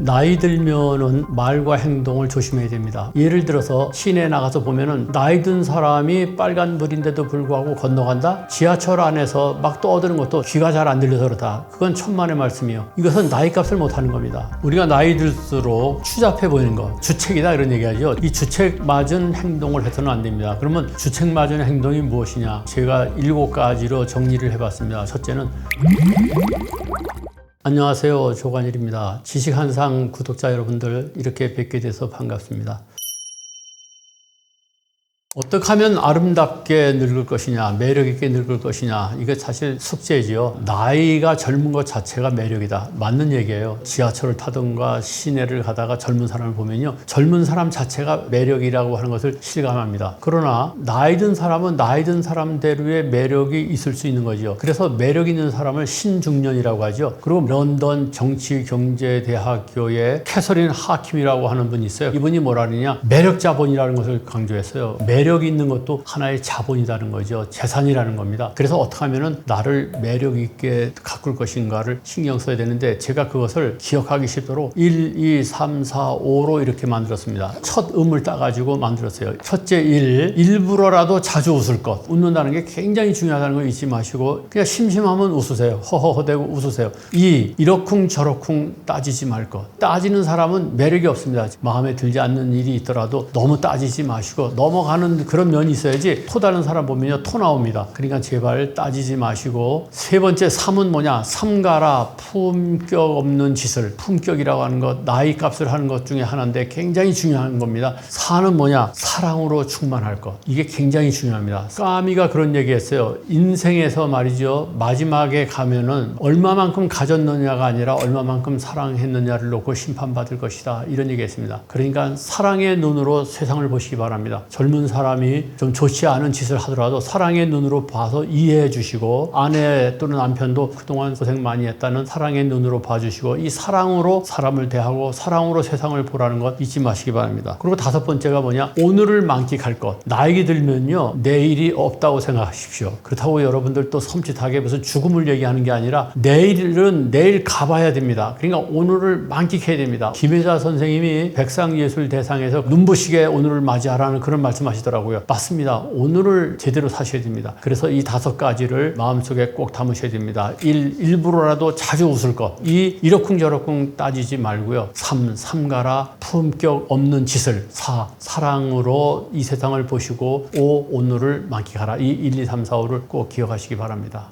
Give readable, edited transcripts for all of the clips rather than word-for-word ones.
나이 들면은 말과 행동을 조심해야 됩니다. 예를 들어서 시내에 나가서 보면은 나이 든 사람이 빨간불인데도 불구하고 건너간다? 지하철 안에서 막 떠드는 것도 귀가 잘 안 들려서 그렇다. 그건 천만의 말씀이요. 이것은 나이 값을 못하는 겁니다. 우리가 나이 들수록 추잡해 보이는 거, 주책이다 이런 얘기하죠. 이 주책 맞은 행동을 해서는 안 됩니다. 그러면 주책 맞은 행동이 무엇이냐? 제가 7가지로 정리를 해봤습니다. 첫째는 안녕하세요, 조관일입니다. 지식한상 구독자 여러분들 이렇게 뵙게 돼서 반갑습니다. 어떻게 하면 아름답게 늙을 것이냐, 매력있게 늙을 것이냐, 이게 사실 숙제지요. 나이가 젊은 것 자체가 매력이다. 맞는 얘기예요. 지하철을 타든가 시내를 가다가 젊은 사람을 보면요, 젊은 사람 자체가 매력이라고 하는 것을 실감합니다. 그러나 나이 든 사람은 나이 든 사람대로의 매력이 있을 수 있는 거죠. 그래서 매력 있는 사람을 신중년이라고 하죠. 그리고 런던 정치경제대학교의 캐서린 하킴이라고 하는 분이 있어요. 이분이 뭐라 하느냐, 매력 자본이라는 것을 강조했어요. 매력 있는 것도 하나의 자본이라는 거죠. 재산이라는 겁니다. 그래서 어떻게 하면은 나를 매력 있게 가꿀 것인가를 신경 써야 되는데, 제가 그것을 기억하기 쉽도록 1, 2, 3, 4, 5로 이렇게 만들었습니다. 첫 음을 따가지고 만들었어요. 첫째 1, 일부러라도 자주 웃을 것. 웃는다는 게 굉장히 중요하다는 거 잊지 마시고 그냥 심심하면 웃으세요. 허허허대고 웃으세요. 2, 이러쿵 저러쿵 따지지 말 것. 따지는 사람은 매력이 없습니다. 마음에 들지 않는 일이 있더라도 너무 따지지 마시고 넘어가는 그런 면이 있어야지. 토 다른 사람 보면요, 토 나옵니다. 그러니까 제발 따지지 마시고. 세 번째 3은 뭐냐, 삼가라. 품격 없는 짓을. 품격이라고 하는 것, 나이 값을 하는 것 중에 하나인데 굉장히 중요한 겁니다. 4는 뭐냐, 사랑으로 충만할 것. 이게 굉장히 중요합니다. 까미가 그런 얘기했어요. 인생에서 말이죠, 마지막에 가면은 얼마만큼 가졌느냐가 아니라 얼마만큼 사랑했느냐를 놓고 심판받을 것이다, 이런 얘기했습니다. 그러니까 사랑의 눈으로 세상을 보시기 바랍니다. 젊은 사람이 좀 좋지 않은 짓을 하더라도 사랑의 눈으로 봐서 이해해 주시고, 아내 또는 남편도 그동안 고생 많이 했다는 사랑의 눈으로 봐주시고, 이 사랑으로 사람을 대하고 사랑으로 세상을 보라는 것 잊지 마시기 바랍니다. 그리고 5번째가 뭐냐, 오늘을 만끽할 것. 나이가 들면요, 내일이 없다고 생각하십시오. 그렇다고 여러분들 또 섬찟하게 무슨 죽음을 얘기하는 게 아니라 내일은 내일 가봐야 됩니다. 그러니까 오늘을 만끽해야 됩니다. 김혜자 선생님이 백상예술대상에서 눈부시게 오늘을 맞이하라는 그런 말씀하시더라고요. 맞습니다. 오늘을 제대로 사셔야 됩니다. 그래서 이 5가지를 마음속에 꼭 담으셔야 됩니다. 1, 일부러라도 자주 웃을 것. 2, 이러쿵저러쿵 따지지 말고요. 3, 삼가라. 품격 없는 짓을. 4, 사랑으로 이 세상을 보시고. 5, 오늘을 만끽하라. 이 1, 2, 3, 4, 5를 꼭 기억하시기 바랍니다.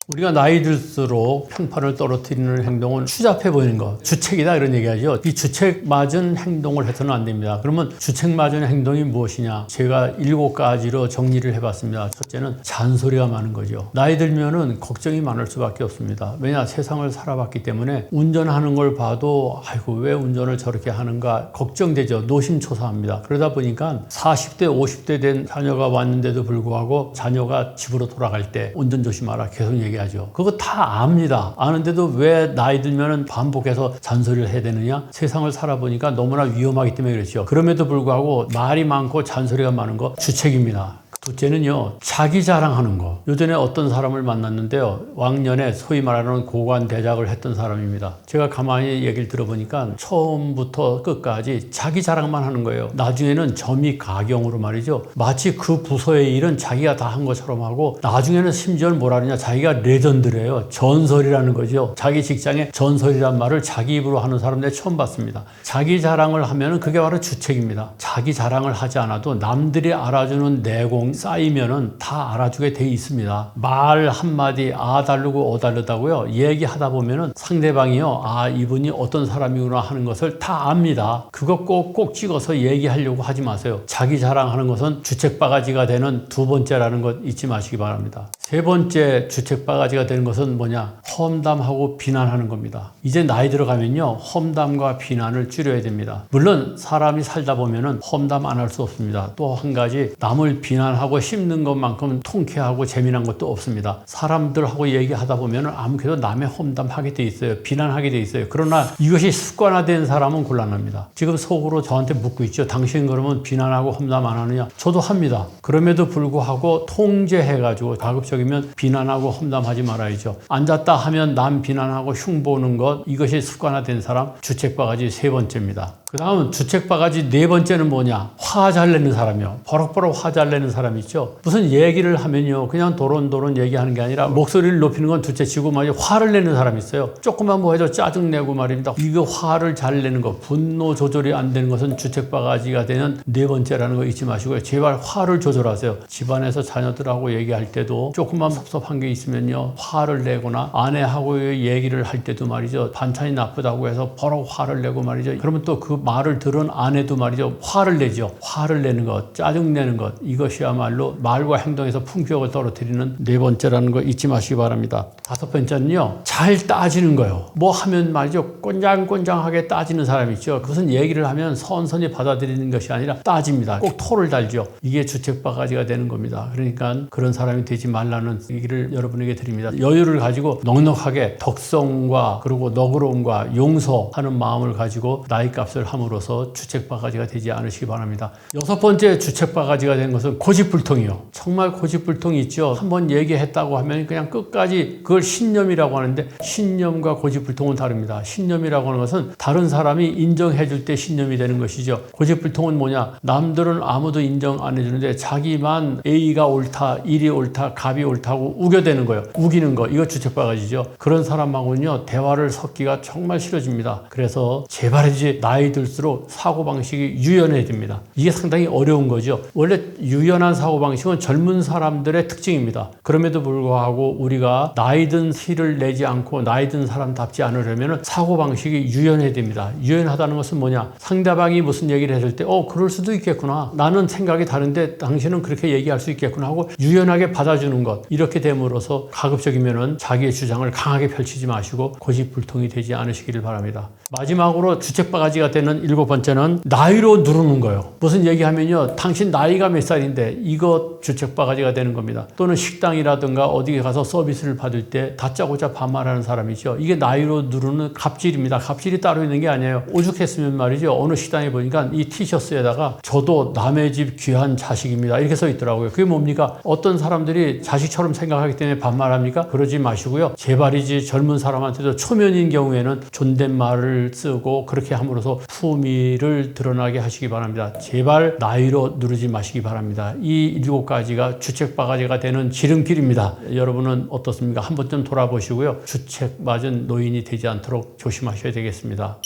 우리가 나이 들수록 평판을 떨어뜨리는 행동은 추잡해 보이는 것, 주책이다 이런 얘기하죠. 이 주책 맞은 행동을 해서는 안 됩니다. 그러면 주책 맞은 행동이 무엇이냐? 제가 7가지로 정리를 해봤습니다. 첫째는 잔소리가 많은 거죠. 나이 들면은 걱정이 많을 수밖에 없습니다. 왜냐, 세상을 살아봤기 때문에 운전하는 걸 봐도 아이고 왜 운전을 저렇게 하는가 걱정되죠. 노심초사합니다. 그러다 보니까 40대 50대 된 자녀가 왔는데도 불구하고 자녀가 집으로 돌아갈 때 운전 조심하라 계속 얘기하죠. 그거 다 압니다. 아는데도 왜 나이 들면 반복해서 잔소리를 해야 되느냐? 세상을 살아보니까 너무나 위험하기 때문에 그렇죠. 그럼에도 불구하고 말이 많고 잔소리가 많은 거 주책입니다. 둘째는요, 자기 자랑하는 거. 요전에 어떤 사람을 만났는데요, 왕년에 소위 말하는 고관대작을 했던 사람입니다. 제가 가만히 얘기를 들어보니까 처음부터 끝까지 자기 자랑만 하는 거예요. 나중에는 점이 가경으로 말이죠, 마치 그 부서의 일은 자기가 다 한 것처럼 하고, 나중에는 심지어 뭐라 그러냐, 자기가 레전드래요. 전설이라는 거죠. 자기 직장에 전설이란 말을 자기 입으로 하는 사람 내가 처음 봤습니다. 자기 자랑을 하면은 그게 바로 주책입니다. 자기 자랑을 하지 않아도 남들이 알아주는 내공 쌓이면은 다 알아주게 돼 있습니다. 말 한마디 다르고 다르다고요, 얘기하다 보면은 상대방이요, 이분이 어떤 사람이구나 하는 것을 다 압니다. 그거 꼭 찍어서 얘기하려고 하지 마세요. 자기 자랑하는 것은 주책바가지가 되는 2번째라는 것 잊지 마시기 바랍니다. 3번째 주책바가지가 되는 것은 뭐냐, 험담하고 비난하는 겁니다. 이제 나이 들어가면요, 험담과 비난을 줄여야 됩니다. 물론 사람이 살다 보면은 험담 안 할 수 없습니다. 또 한 가지, 남을 비난하고 씹는 것만큼 통쾌하고 재미난 것도 없습니다. 사람들하고 얘기하다 보면은 아무래도 남의 험담하게 돼 있어요. 비난하게 돼 있어요. 그러나 이것이 습관화된 사람은 곤란합니다. 지금 속으로 저한테 묻고 있죠. 당신 그러면 비난하고 험담 안 하느냐? 저도 합니다. 그럼에도 불구하고 통제해가지고 가급적 가급적이면 비난하고 험담하지 말아야죠. 앉았다 하면 남 비난하고 흉보는 것, 이것이 습관화된 사람, 주책바가지 세 번째입니다. 그 다음 주책바가지 네 번째는 뭐냐? 화 잘 내는 사람이요. 버럭버럭 화 잘 내는 사람 있죠. 무슨 얘기를 하면요, 그냥 도론도론 얘기하는 게 아니라 목소리를 높이는 건 둘째치고 말이죠, 화를 내는 사람이 있어요. 조금만 뭐 해도 짜증내고 말입니다. 이거 화를 잘 내는 거, 분노 조절이 안 되는 것은 주책바가지가 되는 네 번째라는 거 잊지 마시고요. 제발 화를 조절하세요. 집안에서 자녀들하고 얘기할 때도 조금만 섭섭한 게 있으면요, 화를 내거나 아내하고 얘기를 할 때도 말이죠, 반찬이 나쁘다고 해서 버럭 화를 내고 말이죠. 그러면 또 그 말을 들은 아내도 말이죠, 화를 내죠. 화를 내는 것, 짜증내는 것, 이것이야말로 말과 행동에서 품격을 떨어뜨리는 네 번째라는 거 잊지 마시기 바랍니다. 다섯 번째는요, 잘 따지는 거예요. 뭐 하면 말이죠, 꼰장꼰장하게 따지는 사람이 있죠. 그것은 얘기를 하면 선선히 받아들이는 것이 아니라 따집니다. 꼭 토를 달죠. 이게 주책바가지가 되는 겁니다. 그러니까 그런 사람이 되지 말라는 얘기를 여러분에게 드립니다. 여유를 가지고 넉넉하게 덕성과 그리고 너그러움과 용서하는 마음을 가지고 나이값을 함으로써 주책바가지가 되지 않으시기 바랍니다. 여섯 번째 주책바가지가 된 것은 고집불통이요. 정말 고집불통이 있죠. 한번 얘기했다고 하면 그냥 끝까지, 그걸 신념이라고 하는데 신념과 고집불통은 다릅니다. 신념이라고 하는 것은 다른 사람이 인정해 줄 때 신념이 되는 것이죠. 고집불통은 뭐냐? 남들은 아무도 인정 안 해주는데 자기만 A가 옳다, 일이 옳다, 갑이 옳다고 우겨대는 거예요. 우기는 거, 이거 주책바가지죠. 그런 사람하고는요, 대화를 섞기가 정말 싫어집니다. 그래서 제발이지 나이 들수록 사고방식이 유연해야 됩니다. 이게 상당히 어려운 거죠. 원래 유연한 사고방식은 젊은 사람들의 특징입니다. 그럼에도 불구하고 우리가 나이 든 티를 내지 않고 나이 든 사람답지 않으려면 사고방식이 유연해야 됩니다. 유연하다는 것은 뭐냐? 상대방이 무슨 얘기를 했을 때 그럴 수도 있겠구나. 나는 생각이 다른데 당신은 그렇게 얘기할 수 있겠구나 하고 유연하게 받아주는 것. 이렇게 됨으로써 가급적이면 자기의 주장을 강하게 펼치지 마시고 고집불통이 되지 않으시기를 바랍니다. 마지막으로 주책바가지가 되는 일곱 번째는 나이로 누르는 거예요. 무슨 얘기하면요, 당신 나이가 몇 살인데, 이거 주책바가지가 되는 겁니다. 또는 식당이라든가 어디 가서 서비스를 받을 때 다짜고짜 반말하는 사람이죠. 이게 나이로 누르는 갑질입니다. 갑질이 따로 있는 게 아니에요. 오죽했으면 말이죠, 어느 식당에 보니까 이 티셔츠에다가 저도 남의 집 귀한 자식입니다, 이렇게 써 있더라고요. 그게 뭡니까? 어떤 사람들이 자식처럼 생각하기 때문에 반말합니까? 그러지 마시고요. 제발이지 젊은 사람한테도 초면인 경우에는 존댓말을 쓰고 그렇게 함으로써 품위를 드러나게 하시기 바랍니다. 제발 나이로 누르지 마시기 바랍니다. 이 일곱 가지가 주책바가지가 되는 지름길입니다. 여러분은 어떻습니까? 한 번쯤 돌아보시고요. 주책 맞은 노인이 되지 않도록 조심하셔야 되겠습니다.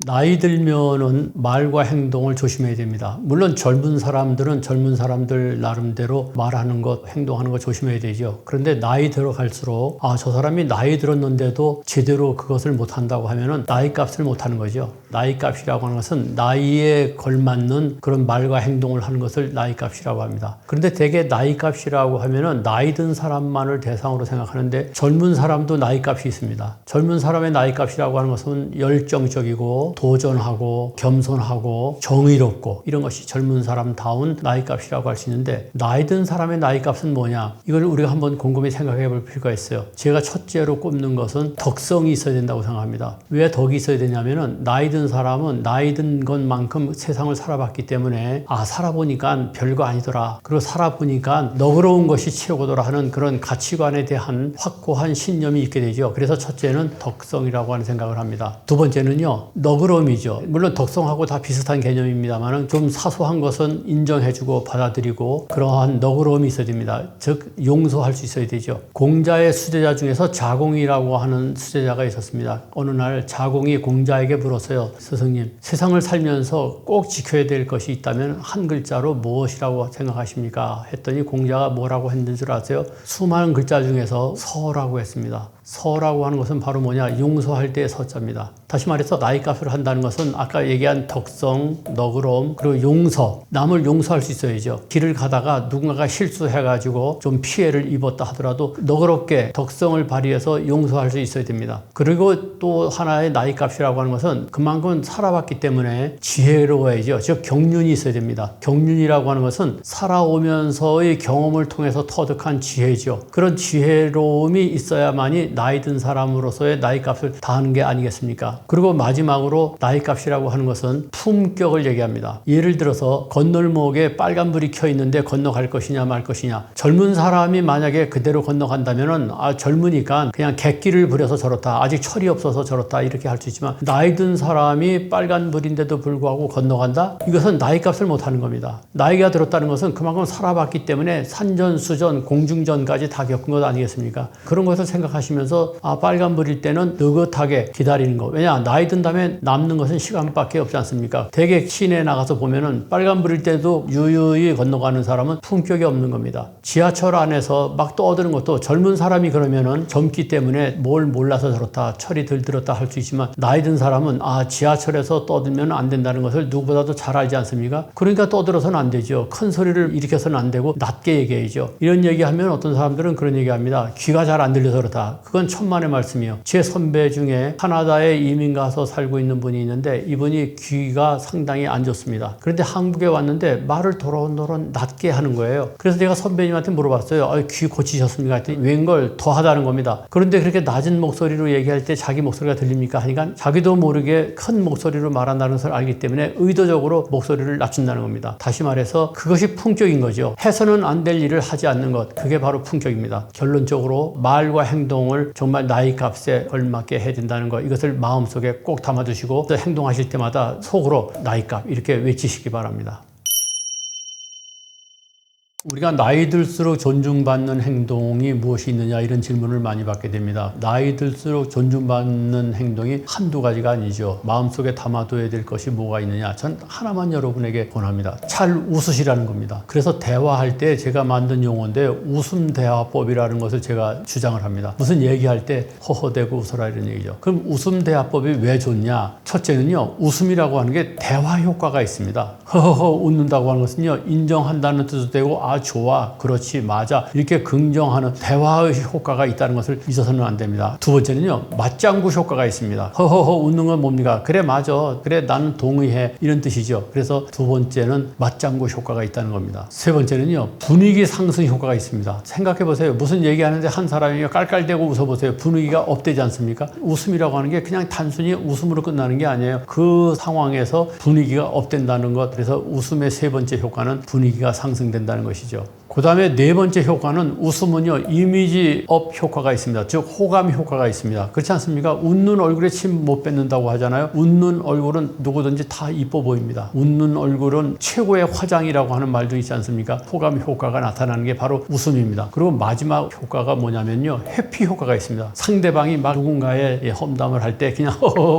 나이 들면은 말과 행동을 조심해야 됩니다. 물론 젊은 사람들은 젊은 사람들 나름대로 말하는 것, 행동하는 것 조심해야 되죠. 그런데 나이 들어갈수록 저 사람이 나이 들었는데도 제대로 그것을 못한다고 하면은 나이 값을 못하는 거죠. 나이 값이라고 하는 것은 나이에 걸맞는 그런 말과 행동을 하는 것을 나이 값이라고 합니다. 그런데 대개 나이 값이라고 하면은 나이 든 사람만을 대상으로 생각하는데 젊은 사람도 나이 값이 있습니다. 젊은 사람의 나이 값이라고 하는 것은 열정적이고 도전하고 겸손하고 정의롭고 이런 것이 젊은 사람다운 나이값이라고 할 수 있는데, 나이 든 사람의 나이값은 뭐냐? 이걸 우리가 한번 곰곰이 생각해 볼 필요가 있어요. 제가 첫째로 꼽는 것은 덕성이 있어야 된다고 생각합니다. 왜 덕이 있어야 되냐면은 나이 든 사람은 나이 든 것만큼 세상을 살아봤기 때문에 살아보니까 별거 아니더라, 그리고 살아보니까 너그러운 것이 최고더라 하는 그런 가치관에 대한 확고한 신념이 있게 되죠. 그래서 첫째는 덕성이라고 하는 생각을 합니다. 두 번째는요, 너그러움이죠. 물론 덕성하고 다 비슷한 개념입니다만 좀 사소한 것은 인정해주고 받아들이고 그러한 너그러움이 있어야 됩니다. 즉 용서할 수 있어야 되죠. 공자의 수제자 중에서 자공이라고 하는 수제자가 있었습니다. 어느 날 자공이 공자에게 물었어요. 스승님, 세상을 살면서 꼭 지켜야 될 것이 있다면 한 글자로 무엇이라고 생각하십니까? 했더니 공자가 뭐라고 했는 줄 아세요? 수많은 글자 중에서 서라고 했습니다. 서라고 하는 것은 바로 뭐냐? 용서할 때의 서자입니다. 다시 말해서 나이값을 한다는 것은 아까 얘기한 덕성, 너그러움, 그리고 용서, 남을 용서할 수 있어야죠. 길을 가다가 누군가가 실수해가지고 좀 피해를 입었다 하더라도 너그럽게 덕성을 발휘해서 용서할 수 있어야 됩니다. 그리고 또 하나의 나이값이라고 하는 것은 그만큼 살아봤기 때문에 지혜로워야죠. 즉 경륜이 있어야 됩니다. 경륜이라고 하는 것은 살아오면서의 경험을 통해서 터득한 지혜죠. 그런 지혜로움이 있어야만이 사람이 나이 든 사람으로서의 나이 값을 다하는 게 아니겠습니까? 그리고 마지막으로 나이 값이라고 하는 것은 품격을 얘기합니다. 예를 들어서 건널목에 빨간불이 켜 있는데 건너갈 것이냐 말 것이냐. 젊은 사람이 만약에 그대로 건너간다면은 젊으니까 그냥 객기를 부려서 저렇다. 아직 철이 없어서 저렇다. 이렇게 할 수 있지만 나이 든 사람이 빨간불인데도 불구하고 건너간다? 이것은 나이 값을 못하는 겁니다. 나이가 들었다는 것은 그만큼 살아봤기 때문에 산전수전, 공중전까지 다 겪은 것 아니겠습니까? 그런 것을 생각하시면서 빨간불일 때는 느긋하게 기다리는 거. 왜냐? 나이 든 다음에 남는 것은 시간밖에 없지 않습니까? 대개 시내에 나가서 보면은 빨간불일 때도 유유히 건너가는 사람은 품격이 없는 겁니다. 지하철 안에서 막 떠드는 것도 젊은 사람이 그러면은 젊기 때문에 뭘 몰라서 저렇다, 철이 덜 들었다 할 수 있지만 나이 든 사람은 지하철에서 떠들면 안 된다는 것을 누구보다도 잘 알지 않습니까? 그러니까 떠들어서는 안 되죠. 큰 소리를 일으켜서는 안 되고 낮게 얘기해야죠. 이런 얘기하면 어떤 사람들은 그런 얘기합니다. 귀가 잘 안 들려서 그렇다. 그건 천만의 말씀이에요. 제 선배 중에 카나다에 이민 가서 살고 있는 분이 있는데 이분이 귀가 상당히 안 좋습니다. 그런데 한국에 왔는데 말을 도론도론 낮게 하는 거예요. 그래서 제가 선배님한테 물어봤어요. 귀 고치셨습니까? 했더니 웬걸 더 하다는 겁니다. 그런데 그렇게 낮은 목소리로 얘기할 때 자기 목소리가 들립니까? 하니까 자기도 모르게 큰 목소리로 말한다는 것을 알기 때문에 의도적으로 목소리를 낮춘다는 겁니다. 다시 말해서 그것이 품격인 거죠. 해서는 안 될 일을 하지 않는 것. 그게 바로 품격입니다. 결론적으로 말과 행동을 정말 나이 값에 걸맞게 해야 된다는 것. 이것을 마음속에 꼭 담아두시고 행동하실 때마다 속으로 나이 값 이렇게 외치시기 바랍니다. 우리가 나이 들수록 존중받는 행동이 무엇이 있느냐 이런 질문을 많이 받게 됩니다. 나이 들수록 존중받는 행동이 한두 가지가 아니죠. 마음속에 담아둬야 될 것이 뭐가 있느냐. 전 하나만 여러분에게 권합니다. 잘 웃으시라는 겁니다. 그래서 대화할 때 제가 만든 용어인데 웃음 대화법이라는 것을 제가 주장을 합니다. 무슨 얘기할 때 허허대고 웃어라 이런 얘기죠. 그럼 웃음 대화법이 왜 좋냐. 첫째는요. 웃음이라고 하는 게 대화 효과가 있습니다. 허허허 웃는다고 하는 것은요. 인정한다는 뜻도 되고 좋아, 그렇지, 맞아 이렇게 긍정하는 대화의 효과가 있다는 것을 잊어서는 안 됩니다. 두 번째는요. 맞장구 효과가 있습니다. 허허허 웃는 건 뭡니까? 그래 맞아, 그래 나는 동의해 이런 뜻이죠. 그래서 두 번째는 맞장구 효과가 있다는 겁니다. 세 번째는요. 분위기 상승 효과가 있습니다. 생각해 보세요. 무슨 얘기하는데 한 사람이 깔깔대고 웃어보세요. 분위기가 업되지 않습니까? 웃음이라고 하는 게 그냥 단순히 웃음으로 끝나는 게 아니에요. 그 상황에서 분위기가 업된다는 것. 그래서 웃음의 세 번째 효과는 분위기가 상승된다는 것이죠. 그 다음에 네 번째 효과는 웃음은요 이미지 업 효과가 있습니다. 즉 호감 효과가 있습니다. 그렇지 않습니까? 웃는 얼굴에 침 못 뱉는다고 하잖아요. 웃는 얼굴은 누구든지 다 이뻐 보입니다. 웃는 얼굴은 최고의 화장이라고 하는 말도 있지 않습니까? 호감 효과가 나타나는 게 바로 웃음입니다. 그리고 마지막 효과가 뭐냐면요 회피 효과가 있습니다. 상대방이 막 누군가의 험담을 할 때 그냥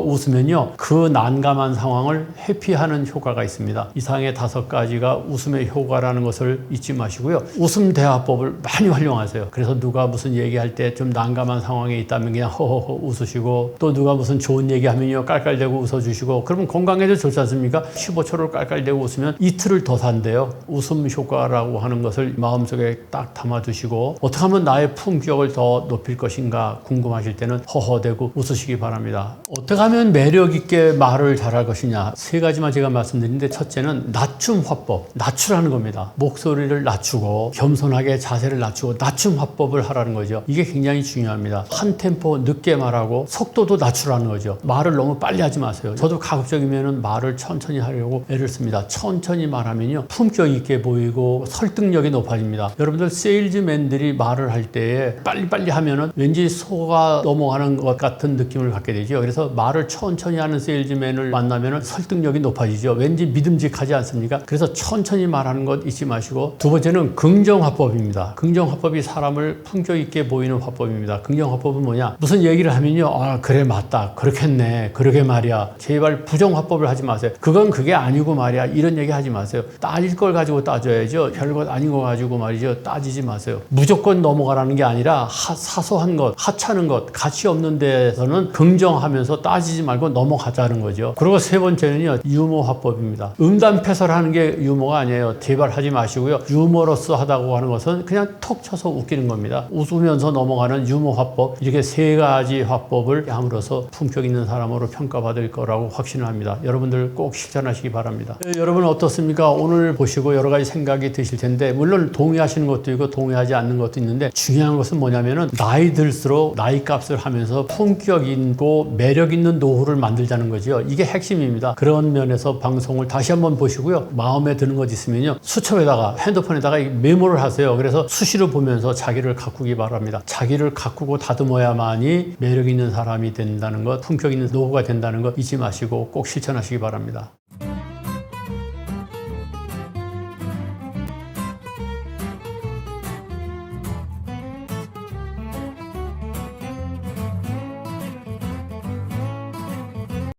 웃으면요 그 난감한 상황을 회피하는 효과가 있습니다. 이상의 5가지가 웃음의 효과라는 것을 잊지 마시고요. 웃음 대화법을 많이 활용하세요. 그래서 누가 무슨 얘기할 때 좀 난감한 상황에 있다면 그냥 허허허 웃으시고 또 누가 무슨 좋은 얘기하면요 깔깔대고 웃어주시고 그러면 건강에도 좋지 않습니까? 15초를 깔깔대고 웃으면 이틀을 더 산대요. 웃음 효과라고 하는 것을 마음속에 딱 담아두시고 어떻게 하면 나의 품격을 더 높일 것인가 궁금하실 때는 허허대고 웃으시기 바랍니다. 어떻게 하면 매력 있게 말을 잘할 것이냐 3가지만 제가 말씀드리는데 첫째는 낮춤 화법, 낮추라는 겁니다. 목소리를 낮추고 겸손하게 자세를 낮추고 낮춤 화법을 하라는 거죠. 이게 굉장히 중요합니다. 한 템포 늦게 말하고 속도도 낮추라는 거죠. 말을 너무 빨리 하지 마세요. 저도 가급적이면 말을 천천히 하려고 애를 씁니다. 천천히 말하면요 품격 있게 보이고 설득력이 높아집니다. 여러분들 세일즈맨들이 말을 할 때에 빨리빨리 하면은 왠지 속아 넘어가는 것 같은 느낌을 갖게 되죠. 그래서 말을 천천히 하는 세일즈맨을 만나면은 설득력이 높아지죠. 왠지 믿음직하지 않습니까? 그래서 천천히 말하는 것 잊지 마시고 두 번째는 긍정화법입니다. 긍정화법이 사람을 품격 있게 보이는 화법입니다. 긍정화법은 뭐냐? 무슨 얘기를 하면요. 그래 맞다. 그렇겠네. 그러게 말이야. 제발 부정화법을 하지 마세요. 그건 그게 아니고 말이야. 이런 얘기 하지 마세요. 따질 걸 가지고 따져야죠. 별것 아닌 거 가지고 말이죠. 따지지 마세요. 무조건 넘어가라는 게 아니라 사소한 것, 하찮은 것, 가치 없는 데에서는 긍정하면서 따지지 말고 넘어가자는 거죠. 그리고 세 번째는요. 유머 화법입니다. 음담패설하는 게 유머가 아니에요. 제발 하지 마시고요. 유머러스 하다고 하는 것은 그냥 톡 쳐서 웃기는 겁니다. 웃으면서 넘어가는 유머 화법, 이렇게 세 가지 화법을 함으로써 품격 있는 사람으로 평가받을 거라고 확신을 합니다. 여러분들 꼭 실천하시기 바랍니다. 여러분 어떻습니까? 오늘 보시고 여러 가지 생각이 드실 텐데, 물론 동의하시는 것도 있고 동의하지 않는 것도 있는데, 중요한 것은 뭐냐면은 나이 들수록 나이 값을 하면서 품격 있고 매력 있는 노후를 만들자는 거죠. 이게 핵심입니다. 그런 면에서 방송을 다시 한번 보시고요. 마음에 드는 것 있으면요, 수첩에다가, 핸드폰에다가 메모를 하세요. 그래서 수시로 보면서 자기를 가꾸기 바랍니다. 자기를 가꾸고 다듬어야만이 매력 있는 사람이 된다는 것, 품격 있는 노후가 된다는 것 잊지 마시고 꼭 실천하시기 바랍니다.